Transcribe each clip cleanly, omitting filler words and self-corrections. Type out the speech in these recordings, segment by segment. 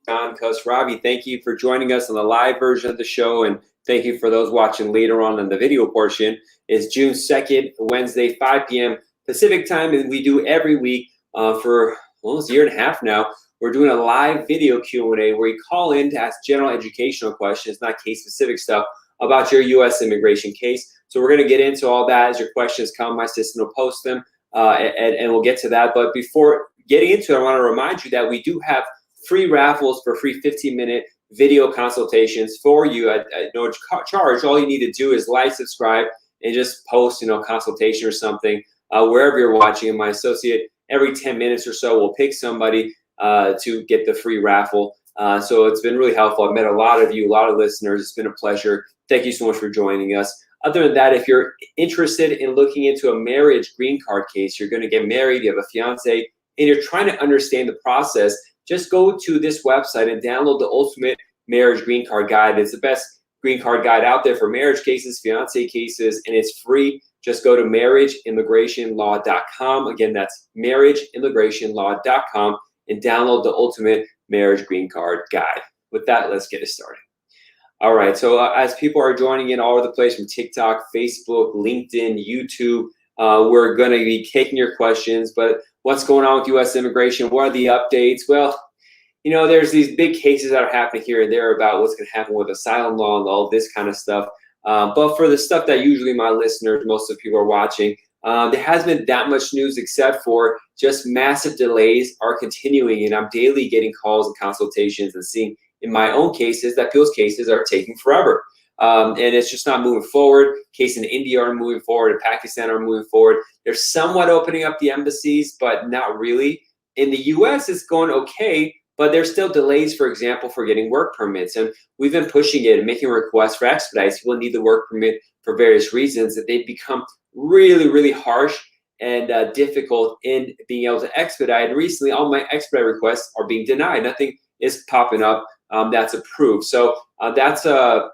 John Ravi, thank you for joining us on the live version of the show, and thank you for those watching later on in the video portion. It's June 2nd, Wednesday, 5 p.m. Pacific time, and we do every week for almost a year and a half now. We're doing a live video Q&A where you call in to ask general educational questions, not case-specific stuff, about your U.S. immigration case. So we're going to get into all that as your questions come. My assistant will post them, and we'll get to that. But before getting into it, I want to remind you that we do have free raffles for free 15-minute video consultations for you at no charge. All you need to do is like, subscribe, and just post, consultation or something wherever you're watching. And my associate, every 10 minutes or so, will pick somebody to get the free raffle. So it's been really helpful. I've met a lot of you, a lot of listeners. It's been a pleasure. Thank you so much for joining us. Other than that, if you're interested in looking into a marriage green card case, you're going to get married, you have a fiance, and you're trying to understand the process, just go to this website and download the Ultimate Marriage Green Card Guide. It's the best green card guide out there for marriage cases, fiance cases, and it's free. Just go to marriageimmigrationlaw.com. Again, that's marriageimmigrationlaw.com and download the Ultimate Marriage Green Card Guide. With that, let's get it started. All right, so as people are joining in all over the place from TikTok, Facebook, LinkedIn, YouTube, we're going to be taking your questions. But what's going on with U.S. immigration? What are the updates? Well, there's these big cases that are happening here and there about what's going to happen with asylum law and all this kind of stuff. But for the stuff that usually my listeners, most of the people are watching, there hasn't been that much news except for just massive delays are continuing. And I'm daily getting calls and consultations and seeing in my own cases that people's cases are taking forever. And it's just not moving forward. Case in India are moving forward, and Pakistan are moving forward. They're somewhat opening up the embassies, but not really. In the U.S., it's going okay, but there's still delays, for example, for getting work permits. And we've been pushing it and making requests for expedites. People need the work permit for various reasons, that they've become really, really harsh and difficult in being able to expedite. And recently, all my expedite requests are being denied. Nothing is popping up that's approved. So that's a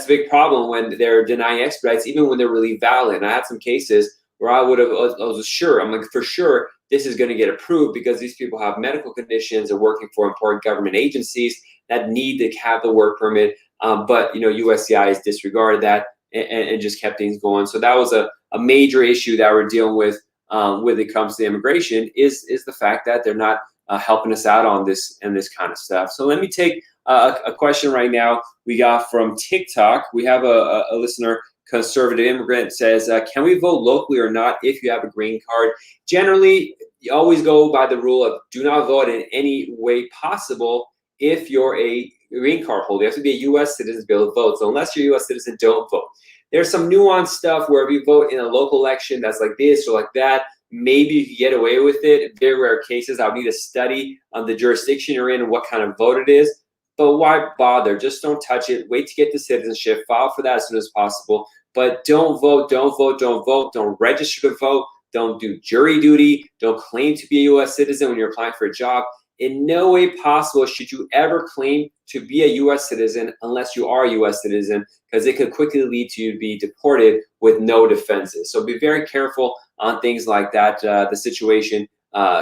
big problem when they're denying expedites, even when they're really valid. And I had some cases where I was sure, I'm like, for sure, this is going to get approved because these people have medical conditions and working for important government agencies that need to have the work permit. But USCIS has disregarded that and just kept things going. So that was a major issue that we're dealing with when it comes to immigration is the fact that they're not helping us out on this and this kind of stuff. So let me take a question right now we got from TikTok. We have a listener, conservative immigrant, says, can we vote locally or not if you have a green card? Generally, you always go by the rule of do not vote in any way possible if you're a green card holder. You have to be a U.S. citizen to be able to vote. So unless you're a U.S. citizen, don't vote. There's some nuanced stuff where if you vote in a local election that's like this or like that, maybe you can get away with it. Very rare cases. I'll need to study on the jurisdiction you're in and what kind of vote it is. But why bother? Just don't touch it. Wait to get the citizenship. File for that as soon as possible. But don't vote, don't vote, don't vote. Don't register to vote. Don't do jury duty. Don't claim to be a U.S. citizen when you're applying for a job. In no way possible should you ever claim to be a U.S. citizen unless you are a U.S. citizen, because it could quickly lead to you to be deported with no defenses. So be very careful on things like that. The situation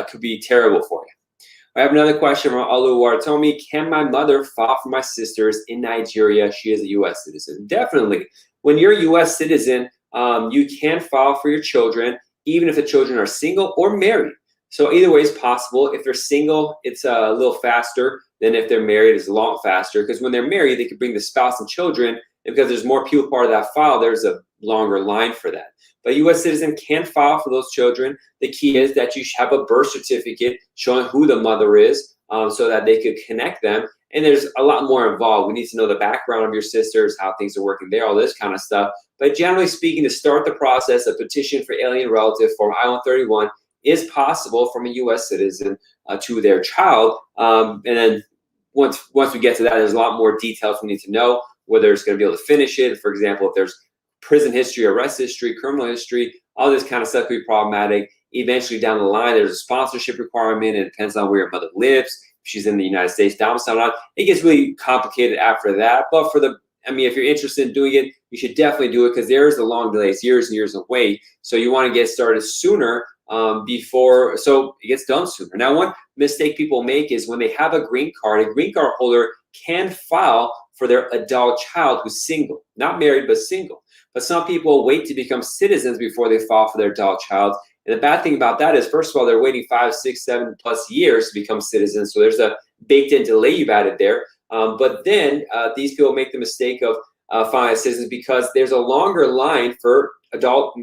could be terrible for you. I have another question from Oluwar. Tell me, can my mother file for my sisters in Nigeria? She is a U.S. citizen. Definitely. When you're a U.S. citizen, you can file for your children, even if the children are single or married. So either way is possible. If they're single, it's a little faster than if they're married. It's a lot faster because when they're married, they can bring the spouse and children. And because there's more people part of that file, there's a longer line for that. But a U.S. citizen can file for those children. The key is that you have a birth certificate showing who the mother is so that they could connect them. And there's a lot more involved. We need to know the background of your sisters, how things are working there, all this kind of stuff. But generally speaking, to start the process, a petition for alien relative form I-131 is possible from a U.S. citizen to their child. And then once we get to that, there's a lot more details we need to know, whether it's going to be able to finish it. For example, if there's prison history, arrest history, criminal history, all this kind of stuff could be problematic. Eventually down the line, there's a sponsorship requirement. It depends on where your mother lives. If she's in the United States, domicile or not. It gets really complicated after that. But if you're interested in doing it, you should definitely do it because there's the long delays, years and years of wait. So you want to get started sooner before, so it gets done sooner. Now, one mistake people make is when they have a green card holder can file for their adult child who's single, not married, but single. But some people wait to become citizens before they file for their adult child. And the bad thing about that is, first of all, they're waiting 5, 6, 7+ years to become citizens. So there's a baked-in delay you've added there. But then these people make the mistake of filing as citizens because there's a longer line for adult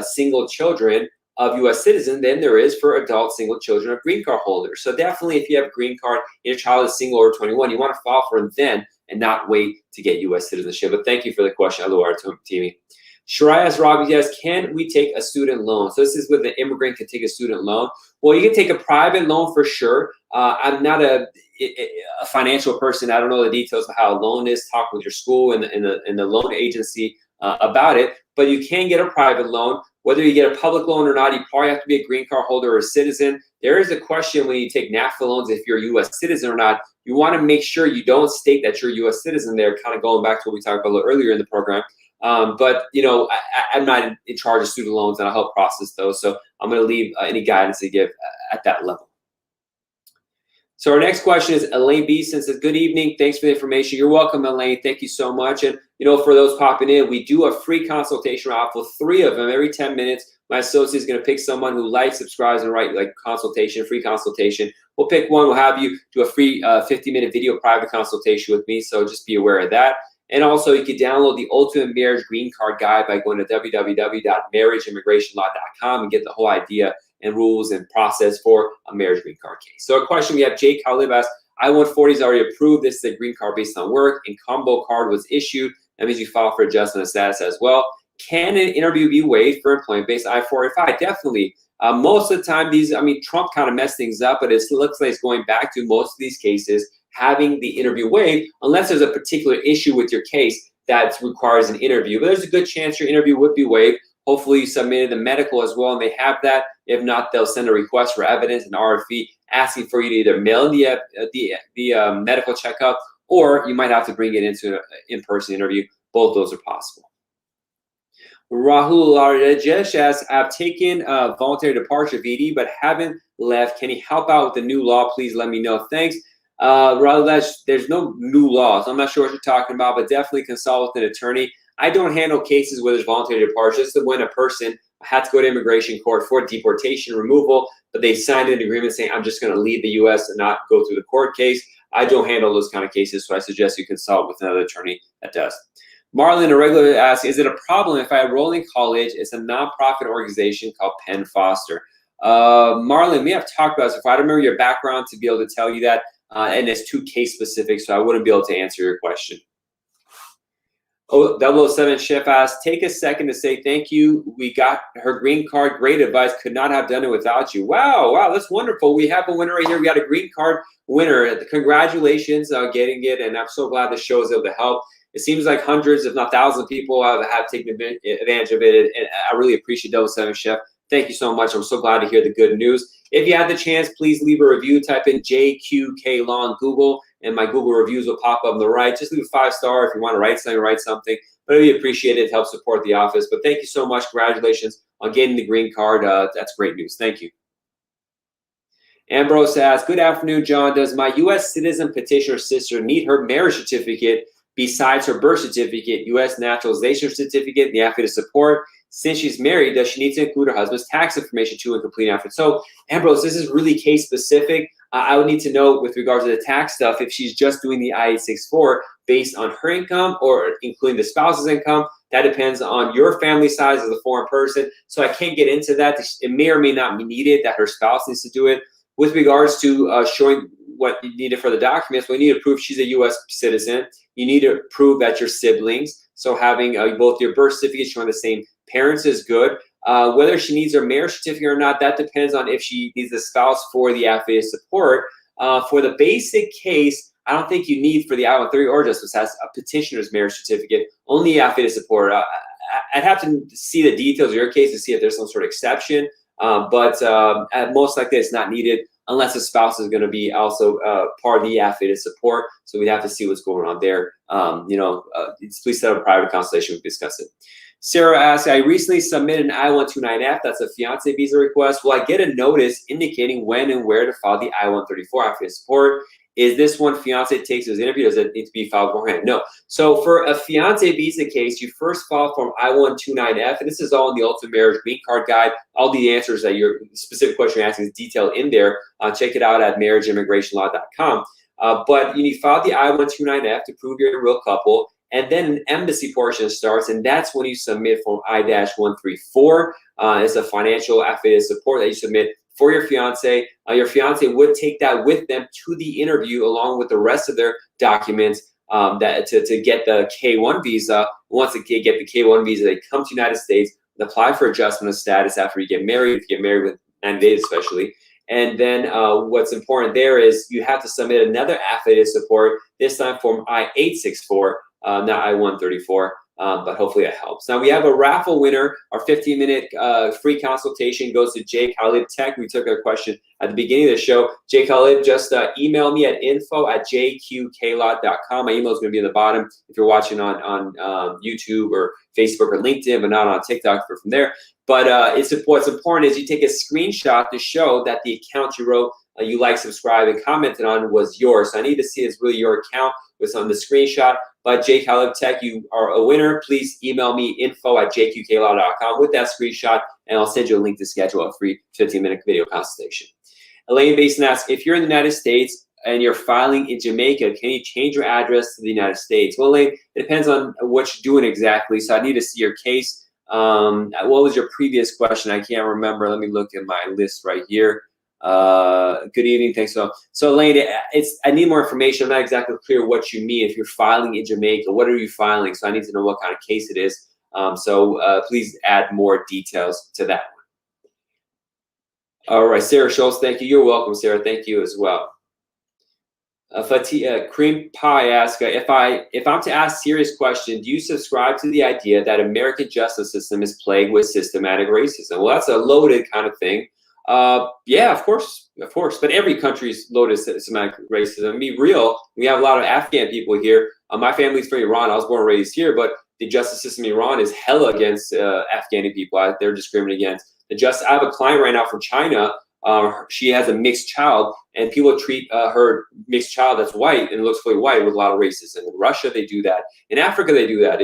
single children of U.S. citizens than there is for adult single children of green card holders. So definitely, if you have a green card and your child is single or 21, you want to file for them then and not wait to get U.S. citizenship. But thank you for the question, Aloha Timi. Shariah asks, Robbie, yes, can we take a student loan? So this is with an immigrant can take a student loan. Well, you can take a private loan for sure. I'm not a financial person. I don't know the details of how a loan is. Talk with your school and the loan agency about it. But you can get a private loan. Whether you get a public loan or not, you probably have to be a green card holder or a citizen. There is a question when you take NAFTA loans if you're a U.S. citizen or not. You want to make sure you don't state that you're a U.S. citizen there, kind of going back to what we talked about a little earlier in the program. But, you know, I'm not in charge of student loans, and I'll help process those. So I'm going to leave any guidance to give at that level. So our next question is Elaine Beeson says, good evening. Thanks for the information. You're welcome, Elaine. Thank you so much. And, you know, for those popping in, we do a free consultation raffle, 3 of them every 10 minutes. My associate is going to pick someone who likes, subscribes, and write like consultation, free consultation. We'll pick one. We'll have you do a free 50-minute video private consultation with me. So just be aware of that. And also, you can download the Ultimate Marriage Green Card Guide by going to www.marriageimmigrationlaw.com and get the whole idea and rules and process for a marriage green card case. So a question we have, Jake Calib asks, I-140 is already approved. This is a green card based on work, and combo card was issued. That means you file for adjustment of status as well. Can an interview be waived for employment based I-485? Definitely. Most of the time, Trump kind of messed things up, but it looks like it's going back to most of these cases having the interview waived, unless there's a particular issue with your case that requires an interview. But there's a good chance your interview would be waived. Hopefully you submitted the medical as well, and they have that. If not, they'll send a request for evidence, an RFE, asking for you to either mail the medical checkup, or you might have to bring it into an in-person interview. Both those are possible. Rahul Rajesh asks, I've taken voluntary departure VD, but haven't left. Can you help out with the new law? Please let me know. Thanks. Rajesh, there's no new laws. I'm not sure what you're talking about, but definitely consult with an attorney. I don't handle cases where there's voluntary departure. It's when a person had to go to immigration court for deportation removal, but they signed an agreement saying, I'm just going to leave the U.S. and not go through the court case. I don't handle those kind of cases, so I suggest you consult with another attorney that does. Marlon, a regular, asks, is it a problem if I enroll in college? It's a nonprofit organization called Penn Foster. Marlon, we have talked about this. If I don't remember your background to be able to tell you that, and it's too case specific, so I wouldn't be able to answer your question. 007 Chef asks, take a second to say thank you. We got her green card. Great advice. Could not have done it without you. Wow, that's wonderful. We have a winner right here. We got a green card winner. Congratulations on getting it, and I'm so glad the show is able to help. It seems like hundreds, if not thousands of people have taken advantage of it, and I really appreciate 007 Chef. Thank you so much. I'm so glad to hear the good news. If you had the chance, please leave a review. Type in JQK Law on Google, and my Google reviews will pop up on the right. Just leave a 5-star. If you want to write something. But I really appreciate it. It helps support the office. But thank you so much. Congratulations on getting the green card. That's great news. Thank you. Ambrose asks, good afternoon, John. Does my U.S. citizen petitioner sister need her marriage certificate besides her birth certificate, U.S. naturalization certificate, and the affidavit of support? Since she's married, does she need to include her husband's tax information too and complete affidavit? So, Ambrose, this is really case specific. I would need to know with regards to the tax stuff if she's just doing the I-864 based on her income or including the spouse's income. That depends on your family size as a foreign person. So I can't get into that. It may or may not be needed that her spouse needs to do it. With regards to showing what you needed for the documents, we need to prove she's a U.S. citizen. You need to prove that your siblings. So having both your birth certificate showing the same parents is good. Whether she needs her marriage certificate or not, that depends on if she needs a spouse for the affidavit of support. For the basic case, I don't think you need for the I-130 or just as a petitioner's marriage certificate, only affidavit of support. I'd have to see the details of your case to see if there's some sort of exception, but most likely it's not needed unless the spouse is going to be also part of the affidavit of support. So we'd have to see what's going on there. Please set up a private consultation. We discuss it. Sarah asks, I recently submitted an I-129F, that's a fiance visa request. Will I get a notice indicating when and where to file the I-134 affidavit of support? Is this one fiance takes his interview? Does it need to be filed beforehand? No. So for a fiance visa case, you first file Form I-129F, and this is all in the Ultimate Marriage Green Card Guide. All the answers that your specific question you're asking is detailed in there. Check it out at marriageimmigrationlaw.com. But you need to file the I-129F to prove you're a real couple. And then an embassy portion starts, and that's when you submit Form I-134. It's a financial affidavit of support that you submit for your fiance. Your fiance would take that with them to the interview along with the rest of their documents to get the K-1 visa. Once they get the K-1 visa, they come to the United States and apply for adjustment of status after you get married, if you get married with 9 days especially. And then what's important there is you have to submit another affidavit of support, this time Form I-864, not I-134. But hopefully it helps. Now we have a raffle winner. Our 15-minute free consultation goes to Jay Khalib Tech. We took a question at the beginning of the show. Jay Khalib, just email me at info@jqqlaw.com. My email is going to be in the bottom if you're watching on YouTube or Facebook or LinkedIn, but not on TikTok or from there. But what's important is you take a screenshot to show that the account you wrote, you like, subscribed, and commented on was yours. So I need to see it's really your account with on the screenshot. But Jay Khalib Tech, you are a winner. Please email me info@jqqlaw.com with that screenshot, and I'll send you a link to schedule a free 15-minute video consultation. Elaine Basin asks, if you're in the United States and you're filing in Jamaica, can you change your address to the United States? Well, Elaine, it depends on what you're doing exactly. So I need to see your case. What was your previous question? I can't remember. Let me look at my list right here. Good evening. Thanks. So Elaine, I need more information. I'm not exactly clear what you mean. If you're filing in Jamaica, what are you filing? So I need to know what kind of case it is. Please add more details to that one. All right, Sarah Schultz, thank you. You're welcome, Sarah. Thank you as well. Cream Pie asks, if I'm to ask serious question, do you subscribe to the idea that American justice system is plagued with systematic racism? Well, that's a loaded kind of thing. Yeah, of course, but every country's loaded systematic racism. To be real, we have a lot of Afghan people here. My family's from Iran. I was born and raised here, but the justice system in Iran is hella against Afghani people. They're discriminated against. I have a client right now from China. She has a mixed child, and people treat her mixed child that's white and looks fully white with a lot of racism. In Russia, they do that. In Africa, they do that.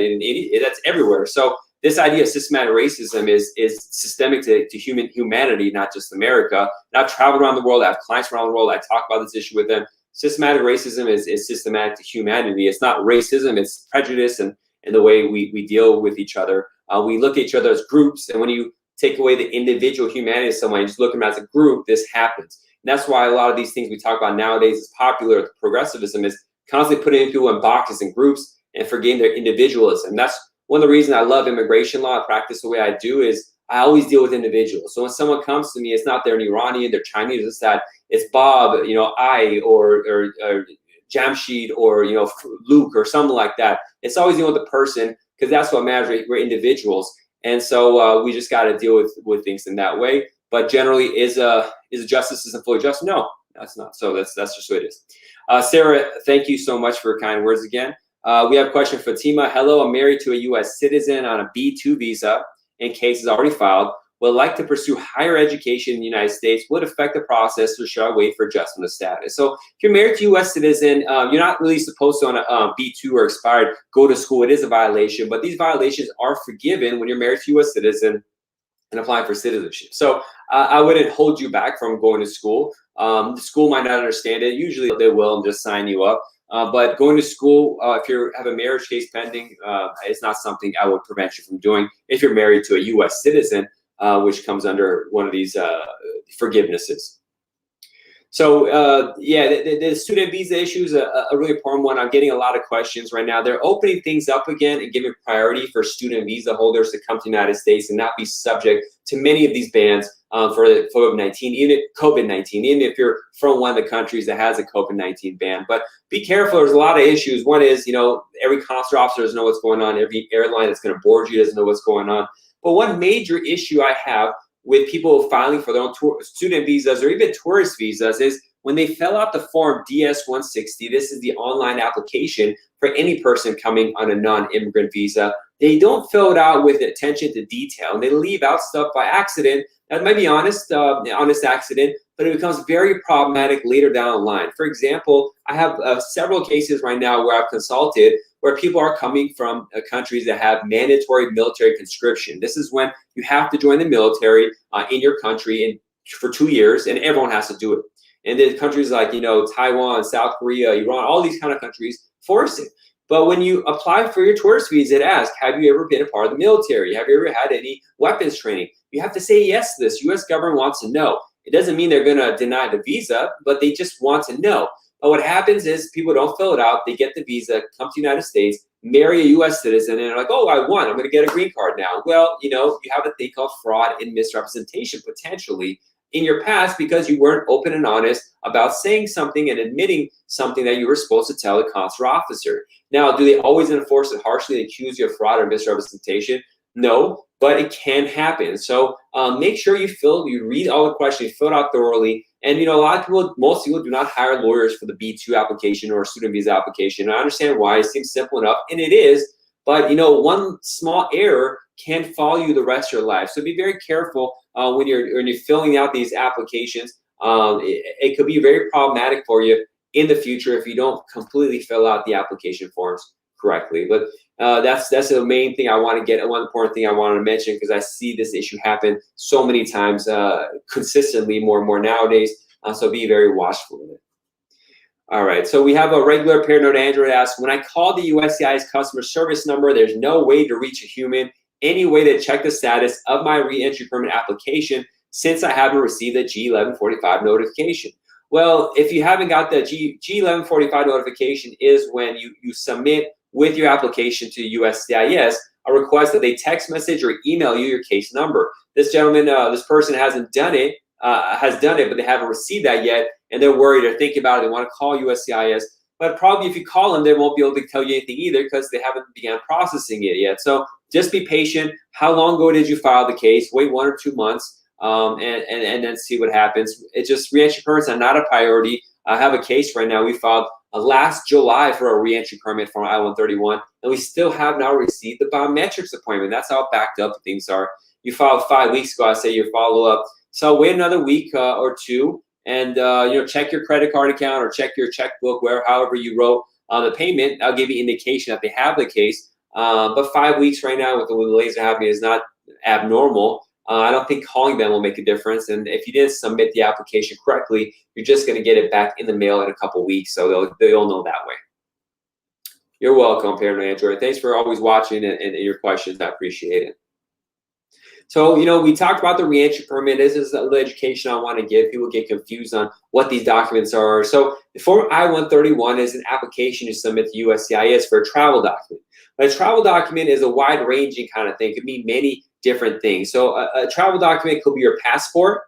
That's everywhere. So this idea of systematic racism is systemic to humanity, not just America. And I've traveled around the world. I have clients around the world. I talk about this issue with them. Systematic racism is systematic to humanity. It's not racism. It's prejudice and the way we deal with each other. We look at each other as groups, and when you take away the individual humanity of someone, you just look at them as a group, this happens. And that's why a lot of these things we talk about nowadays is popular. Progressivism is constantly putting people in boxes and groups and forgetting their individualism. That's one of the reasons I love immigration law and practice the way I do is I always deal with individuals. So when someone comes to me, it's not they're an Iranian, they're Chinese, it's that it's Bob, I or Jamshid or Luke or something like that. It's always dealing with the person because that's what matters. We're individuals. And so we just got to deal with things in that way. But generally, is a justice system fully just? No, that's not. So that's just what it is. Sarah, thank you so much for your kind words again. We have a question for Fatima. Hello, I'm married to a U.S. citizen on a B2 visa and case is already filed. Would like to pursue higher education in the United States. Would affect the process, or should I wait for adjustment of status? So if you're married to a U.S. citizen, you're not really supposed to on a B2 or expired go to school. It is a violation, but these violations are forgiven when you're married to a U.S. citizen and applying for citizenship. So I wouldn't hold you back from going to school. The school might not understand it. Usually they will and just sign you up. But going to school, if you have a marriage case pending, it's not something I would prevent you from doing if you're married to a U.S. citizen. Which comes under one of these forgivenesses. So yeah, the student visa issue is a really important one. I'm getting a lot of questions right now. They're opening things up again and giving priority for student visa holders to come to the United States and not be subject to many of these bans for COVID-19, even if you're from one of the countries that has a COVID-19 ban. But be careful, there's a lot of issues. One is, every consular officer doesn't know what's going on. Every airline that's going to board you doesn't know what's going on. But one major issue I have with people filing for their own student visas or even tourist visas is when they fill out the form DS-160, this is the online application for any person coming on a non-immigrant visa. They don't fill it out with attention to detail, and they leave out stuff by accident. That might be honest accident, but it becomes very problematic later down the line. For example, I have several cases right now where I've consulted where people are coming from countries that have mandatory military conscription. This is when you have to join the military in your country for 2 years, and everyone has to do it. And then countries like, Taiwan, South Korea, Iran, all these kind of countries force it. But when you apply for your tourist visa, it asks, have you ever been a part of the military? Have you ever had any weapons training? You have to say yes to this. U.S. government wants to know. It doesn't mean they're going to deny the visa, but they just want to know. But what happens is people don't fill it out. They get the visa, come to the United States, marry a U.S. citizen, and they're like, oh, I won. I'm going to get a green card now. Well, you have a thing called fraud and misrepresentation potentially in your past because you weren't open and honest about saying something and admitting something that you were supposed to tell the consular officer. Now, do they always enforce it harshly and accuse you of fraud or misrepresentation? No, but it can happen. So make sure you read all the questions, fill it out thoroughly. And a lot of people, most people do not hire lawyers for the B2 application or student visa application. I understand why. It seems simple enough, and it is. But one small error can follow you the rest of your life. So be very careful when you're filling out these applications. It could be very problematic for you in the future if you don't completely fill out the application forms correctly. But that's the main thing I want to get. One important thing I wanted to mention, because I see this issue happen so many times consistently, more and more nowadays. So be very watchful of it. All right, so we have a regular paranoid Android asks, when I call the USCIS customer service number, there's no way to reach a human. Any way to check the status of my re-entry permit application since I haven't received a G1145 notification? Well, if you haven't got the G1145 notification is when you submit with your application to USCIS a request that they text message or email you your case number. This gentleman, this person hasn't done it, but they haven't received that yet, and they're worried or thinking about it. They want to call USCIS, but probably if you call them, they won't be able to tell you anything either because they haven't began processing it yet. So just be patient. How long ago did you file the case? Wait 1 or 2 months, and then see what happens. It's just re-entry permits are not a priority. I have a case right now. We filed last July for a re-entry permit from I-131, and we still have not received the biometrics appointment. That's how backed up things are. You filed 5 weeks ago. I say your follow-up. So wait another week or two, and check your credit card account or check your checkbook, however you wrote the payment. I'll give you indication that they have the case. But 5 weeks right now with the delays that happening is not abnormal. I don't think calling them will make a difference. And if you didn't submit the application correctly, you're just going to get it back in the mail in a couple weeks. So they'll know that way. You're welcome, Paranoid Android. Thanks for always watching and your questions. I appreciate it. So, we talked about the re-entry permit. This is the education I want to give. People get confused on what these documents are. So the Form I-131 is an application you submit to USCIS for a travel document. But a travel document is a wide-ranging kind of thing. It could mean many different things. So a travel document could be your passport.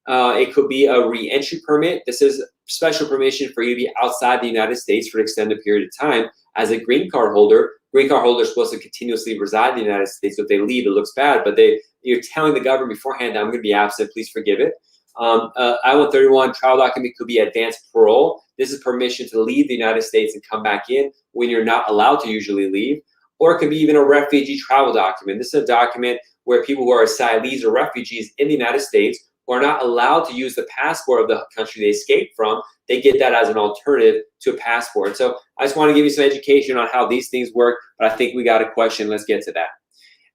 It could be a re-entry permit. This is special permission for you to be outside the United States for an extended period of time. As a green card holder, green card holders are supposed to continuously reside in the United States. So if they leave, it looks bad, but you're telling the government beforehand that I'm going to be absent, please forgive it. I-131 travel document could be advanced parole. This is permission to leave the United States and come back in when you're not allowed to usually leave. Or it could be even a refugee travel document. This is a document where people who are asylees or refugees in the United States who are not allowed to use the passport of the country they escaped from, they get that as an alternative to a passport. So I just want to give you some education on how these things work, but I think we got a question. Let's get to that.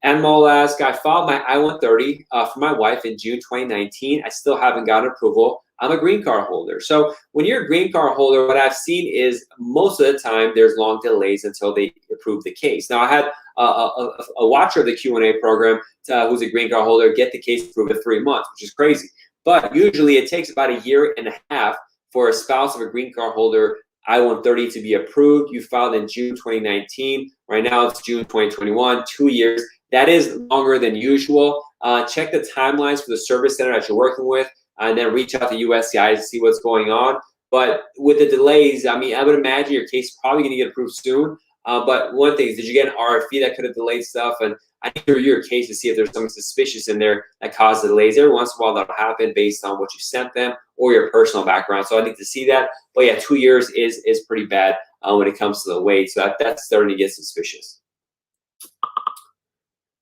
Anmol asks, I filed my I-130 for my wife in June 2019. I still haven't gotten approval. I'm a green card holder. So when you're a green card holder, what I've seen is most of the time there's long delays until they approve the case. Now I had a watcher of the Q&A program who's a green card holder get the case approved in 3 months, which is crazy. But usually it takes about 1.5 years for a spouse of a green card holder I-130 to be approved. You filed in June 2019. Right now it's June 2021, 2 years. That is longer than usual. Check the timelines for the service center that you're working with, and then reach out to USCIS to see what's going on. But with the delays, I mean, I would imagine your case is probably going to get approved soon. But one thing is, did you get an RFE that could have delayed stuff? And I need to review your case to see if there's something suspicious in there that causes delays. Every once in a while that'll happen based on what you sent them or your personal background. So I need to see that. But yeah, 2 years is pretty bad when it comes to the wait. So that's starting to get suspicious.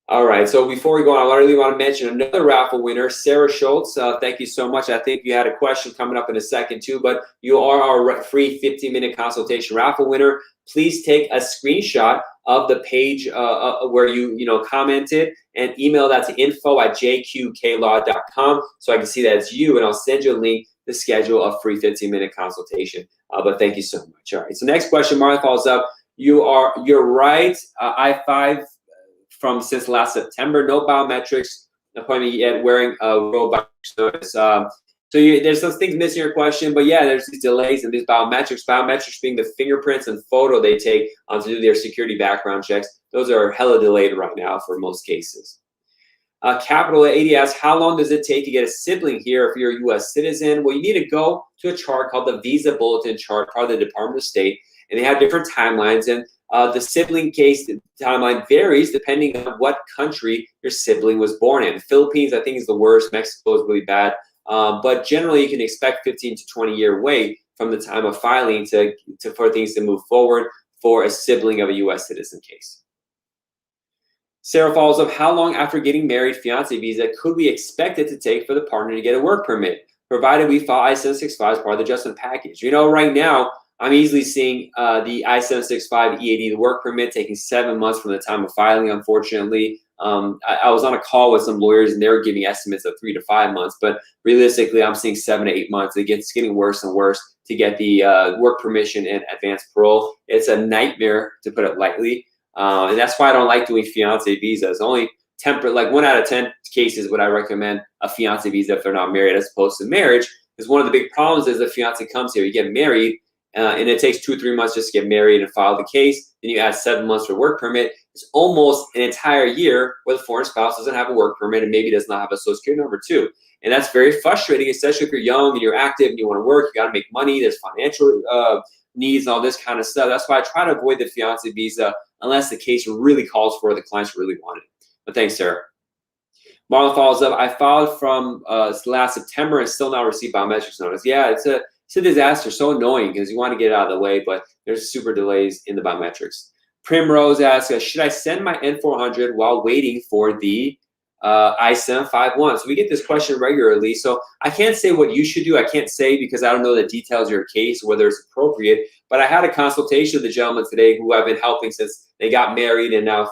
All right, so before we go on, I really want to mention another raffle winner, Sarah Schultz. Thank you so much. I think you had a question coming up in a second too, but you are our free 15-minute consultation raffle winner. Please take a screenshot of the page where you commented and email that to info@jqqlaw.com so I can see that it's you, and I'll send you a link to schedule a free 15-minute consultation. But thank you so much. All right, so next question, Martha follows up. You're right. I-5 since last September, no biometrics appointment yet, wearing a robot notice. So there's some things missing in your question, but yeah, there's these delays in these biometrics. Biometrics being the fingerprints and photo they take to do their security background checks. Those are hella delayed right now for most cases. Capital 80 asks, how long does it take to get a sibling here if you're a U.S. citizen? Well, you need to go to a chart called the Visa Bulletin Chart, part of the Department of State, and they have different timelines. And the sibling case timeline varies depending on what country your sibling was born in. Philippines, I think, is the worst. Mexico is really bad. But generally, you can expect 15 to 20-year wait from the time of filing for things to move forward for a sibling of a U.S. citizen case. Sarah follows up, how long after getting married, fiancé visa, could we expect it to take for the partner to get a work permit, provided we file I-765 as part of the adjustment package? Right now, I'm easily seeing the I-765 EAD, the work permit, taking 7 months from the time of filing, unfortunately. I was on a call with some lawyers, and they were giving estimates of 3 to 5 months, but realistically, I'm seeing 7 to 8 months. It's getting worse and worse to get the work permission and advanced parole. It's a nightmare, to put it lightly, and that's why I don't like doing fiancé visas. Only 1 out of 10 cases would I recommend a fiancé visa if they're not married, as opposed to marriage, because one of the big problems is the fiancé comes here, you get married, and it takes 2 or 3 months just to get married and file the case. Then you add 7 months for work permit. It's almost an entire year where the foreign spouse doesn't have a work permit and maybe does not have a social security number too. And that's very frustrating, especially if you're young and you're active and you want to work. You got to make money. There's financial needs and all this kind of stuff. That's why I try to avoid the fiancé visa unless the case really calls for it, the clients really want it. But thanks, Sarah. Marlon follows up. I filed from last September and still not received biometrics notice. Yeah, it's a disaster, so annoying because you want to get it out of the way, but there's super delays in the biometrics. Primrose asks, should I send my N400 while waiting for the I-751? So we get this question regularly. So I can't say what you should do. I can't say because I don't know the details of your case, whether it's appropriate. But I had a consultation with the gentleman today who I've been helping since they got married, and now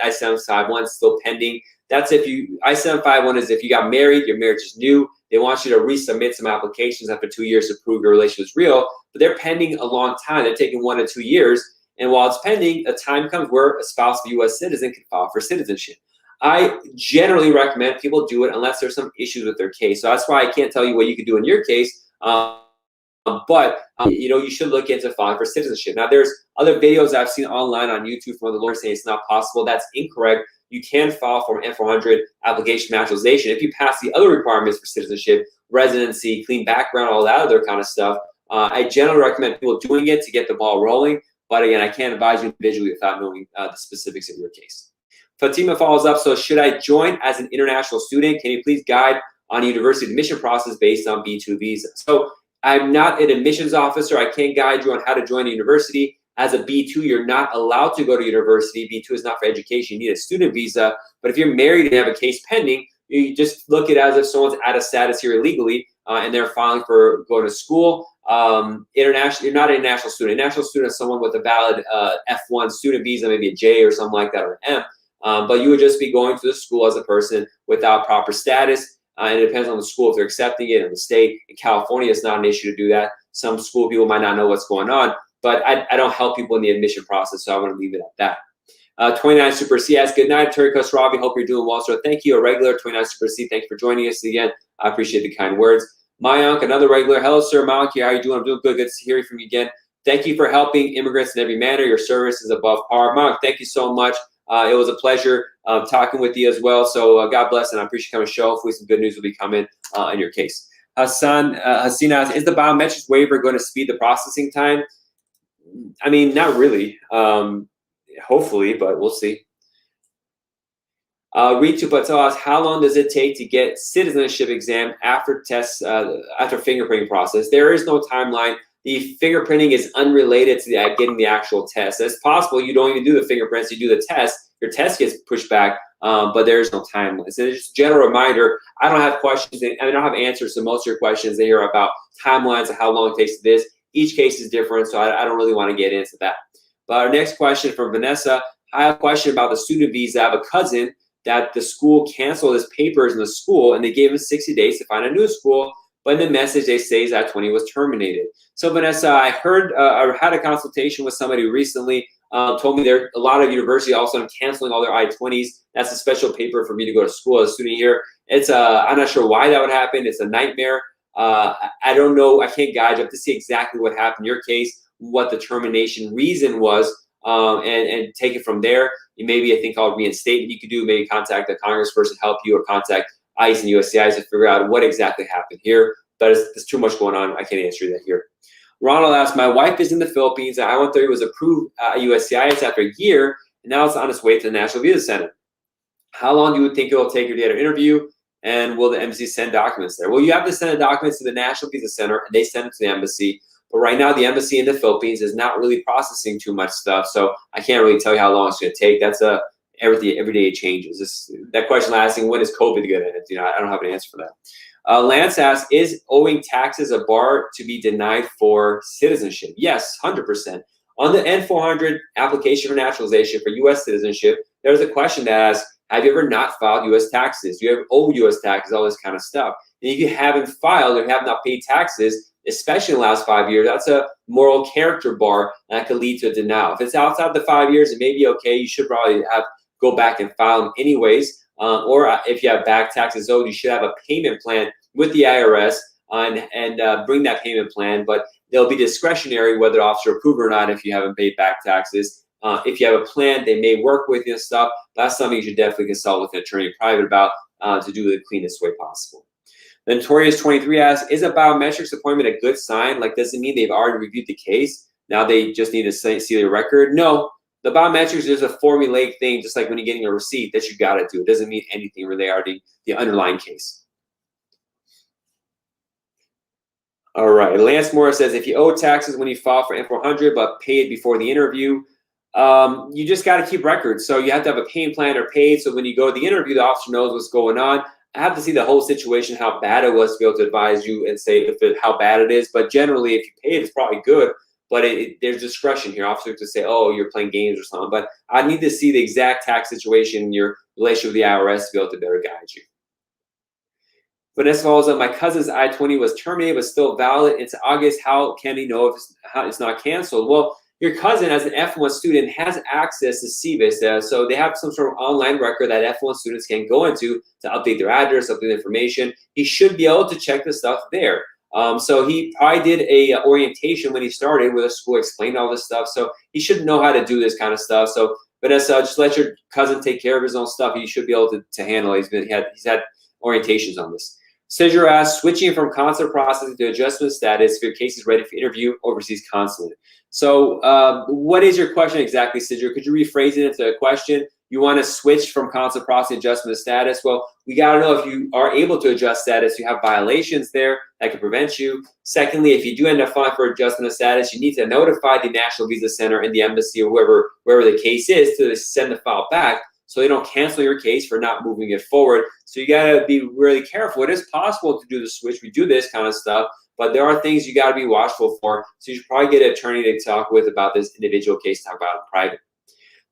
I-751 is still pending. That's I-751 is if you got married, your marriage is new. They want you to resubmit some applications after 2 years to prove your relationship is real, but they're pending a long time. They're taking 1 to 2 years. And while it's pending, a time comes where a spouse of a U.S. citizen can file for citizenship. I generally recommend people do it unless there's some issues with their case. So that's why I can't tell you what you can do in your case. But you should look into filing for citizenship. Now, there's other videos I've seen online on YouTube from other lawyers saying it's not possible. That's incorrect. You can file for an N400 application naturalization if you pass the other requirements for citizenship, residency, clean background, all that other kind of stuff. I generally recommend people doing it to get the ball rolling. But again, I can't advise you individually without knowing the specifics of your case. Fatima follows up. So should I join as an international student? Can you please guide on a university admission process based on B2 visa? So I'm not an admissions officer. I can't guide you on how to join a university. As a B2, you're not allowed to go to university. B2 is not for education. You need a student visa. But if you're married and have a case pending, you just look at it as if someone's out of status here illegally and they're filing for going to school. International, you're not an international student. International student is someone with a valid F1 student visa, maybe a J or something like that, or an M. But you would just be going to the school as a person without proper status. And it depends on the school if they're accepting it in the state. In California, it's not an issue to do that. Some school people might not know what's going on, but I don't help people in the admission process, so I want to leave it at that. 29 Super C asks, good night, Terry Khosravi. Hope you're doing well, sir. Thank you, a regular. 29 Super C, thanks for joining us again. I appreciate the kind words. Mayank, another regular. Hello, sir. Mayank here. How are you doing? I'm doing good. Good to hear from you again. Thank you for helping immigrants in every manner. Your service is above par. Mayank, thank you so much. It was a pleasure talking with you as well. So God bless, and I appreciate you coming to the show. Hopefully some good news will be coming in your case. Hasina asks, is the biometrics waiver going to speed the processing time? I mean, not really. Hopefully, but we'll see. Ritu Patel asks, how long does it take to get citizenship exam after tests, after fingerprinting process? There is no timeline. The fingerprinting is unrelated to getting the actual test. It's possible you don't even do the fingerprints, you do the test, your test gets pushed back, but there is no timeline. So just a general reminder, I don't have questions, I don't have answers to most of your questions that are about timelines of how long it takes to this. Each case is different, so I don't really want to get into that. But our next question from Vanessa, I have a question about the student visa. I have a cousin that the school canceled his papers in the school and they gave him 60 days to find a new school, but in the message they say his I-20 was terminated. So Vanessa, I heard, I had a consultation with somebody recently, told me there a lot of universities also canceling all their I-20s. That's a special paper for me to go to school as a student here. It's I'm not sure why that would happen. It's a nightmare. I don't know. I can't guide you. I have to see exactly what happened in your case, what the termination reason was, and take it from there. Maybe a thing called reinstatement you could do. Maybe contact a congressperson to help you, or contact ICE and USCIS to figure out what exactly happened here. But there's too much going on. I can't answer that here. Ronald asks, my wife is in the Philippines. The I-130 was approved at USCIS after a year, and now it's on its way to the National Visa Center. How long do you think it will take her to get her interview? And will the embassy send documents there? Well, you have to send the documents to the National Visa Center, and they send it to the embassy. But right now, the embassy in the Philippines is not really processing too much stuff, so I can't really tell you how long it's going to take. That's every day it changes. That question asking, when is COVID going to end? You know, I don't have an answer for that. Lance asks, is owing taxes a bar to be denied for citizenship? Yes, 100%. On the N-400 application for naturalization for U.S. citizenship, there's a question that asks, have you ever not filed U.S. taxes? Do you ever owe U.S. taxes, all this kind of stuff? And if you haven't filed or have not paid taxes, especially in the last 5 years, that's a moral character bar that could lead to a denial. If it's outside the 5 years, it may be okay. You should probably go back and file them anyways. Or if you have back taxes owed, you should have a payment plan with the IRS and bring that payment plan. But they'll be discretionary whether the officer approves or not if you haven't paid back taxes. If you have a plan, they may work with you and stuff. That's something you should definitely consult with an attorney in private about to do it the cleanest way possible. Then Notorious23 asks, is a biometrics appointment a good sign? Like, does it mean they've already reviewed the case? Now they just need to see the record? No, the biometrics is a formulaic thing, just like when you're getting a receipt that you got to do. It doesn't mean anything where they are the underlying case. All right, Lance Morris says, if you owe taxes when you file for N-400 but pay it before the interview, you just got to keep records. So you have to have a payment plan or paid. So when you go to the interview, the officer knows what's going on. I have to see the whole situation, how bad it was, to be able to advise you and say how bad it is. But generally, if you pay it, it's probably good. But there's discretion here. Officers to say, oh, you're playing games or something. But I need to see the exact tax situation in your relationship with the IRS to be able to better guide you. Vanessa follows up, my cousin's I-20 was terminated but still valid. It's August. How can he know if it's not canceled? Well, your cousin, as an F1 student, has access to CVIS, so they have some sort of online record that F1 students can go into to update their address, update the information. He should be able to check the stuff there. So he probably did a orientation when he started with a school, explained all this stuff. So he should know how to do this kind of stuff. So Vanessa, just let your cousin take care of his own stuff. He should be able to handle it. He's had orientations on this. Cedric asks, switching from consular processing to adjustment status if your case is ready for interview overseas consulate. So what is your question exactly, Cedric? Could you rephrase it into a question? You want to switch from consular processing adjustment status? Well, we got to know if you are able to adjust status. You have violations there that could prevent you. Secondly, if you do end up filing for adjustment of status, you need to notify the National Visa Center and the embassy or wherever the case is to send the file back, so they don't cancel your case for not moving it forward. So you got to be really careful. It is possible to do the switch. We do this kind of stuff, but there are things you got to be watchful for. So you should probably get an attorney to talk with about this individual case, talk about it in private.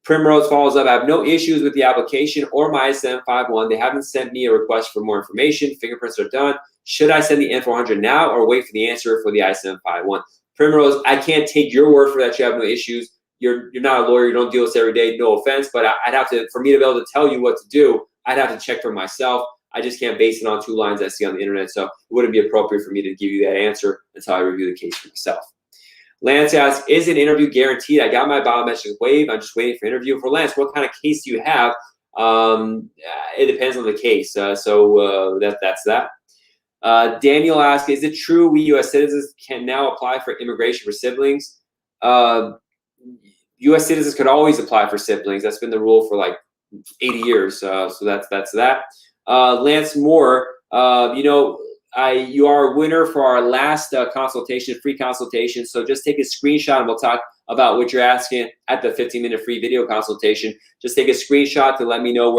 Primrose follows up, I have no issues with the application or my I-751. They haven't sent me a request for more information. Fingerprints are done. Should I send the N-400 now or wait for the answer for the I-751? Primrose, I can't take your word for that you have no issues. You're not a lawyer. You don't deal with this every day. No offense, but I'd have to, for me to be able to tell you what to do, I'd have to check for myself. I just can't base it on 2 lines I see on the internet. So it wouldn't be appropriate for me to give you that answer until I review the case for myself. Lance asks, is an interview guaranteed? I got my biometric waived. I'm just waiting for interview. For Lance, what kind of case do you have? It depends on the case. That's that. Daniel asks, is it true we U.S. citizens can now apply for immigration for siblings? U.S. citizens could always apply for siblings. That's been the rule for like 80 years. So that's that. Lance Moore, you are a winner for our last consultation, free consultation. So just take a screenshot and we'll talk about what you're asking at the 15-minute free video consultation. Just take a screenshot to let me know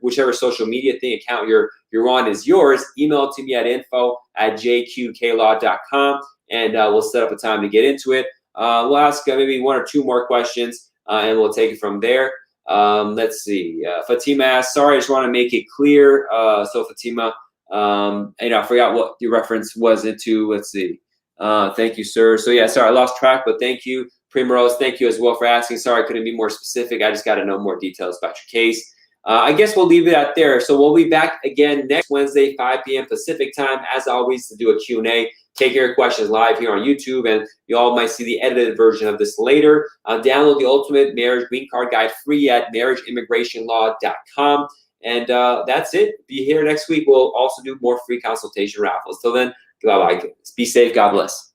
whichever social media account you're on is yours. Email it to me at info@jqqlaw.com, and we'll set up a time to get into it. We'll ask maybe one or two more questions, and we'll take it from there. Let's see. Fatima asks, sorry, I just want to make it clear. So Fatima, I forgot what the reference was into. Let's see. Thank you, sir. So yeah, sorry, I lost track, but thank you. Primrose, thank you as well for asking. Sorry, I couldn't be more specific. I just got to know more details about your case. I guess we'll leave it at there. So we'll be back again next Wednesday, 5 p.m. Pacific time, as always, to do a Q&A. Take your questions live here on YouTube, and you all might see the edited version of this later. Download the Ultimate Marriage Green Card Guide free at marriageimmigrationlaw.com. And that's it. Be here next week. We'll also do more free consultation raffles. Till then, bye-bye. Be safe. God bless.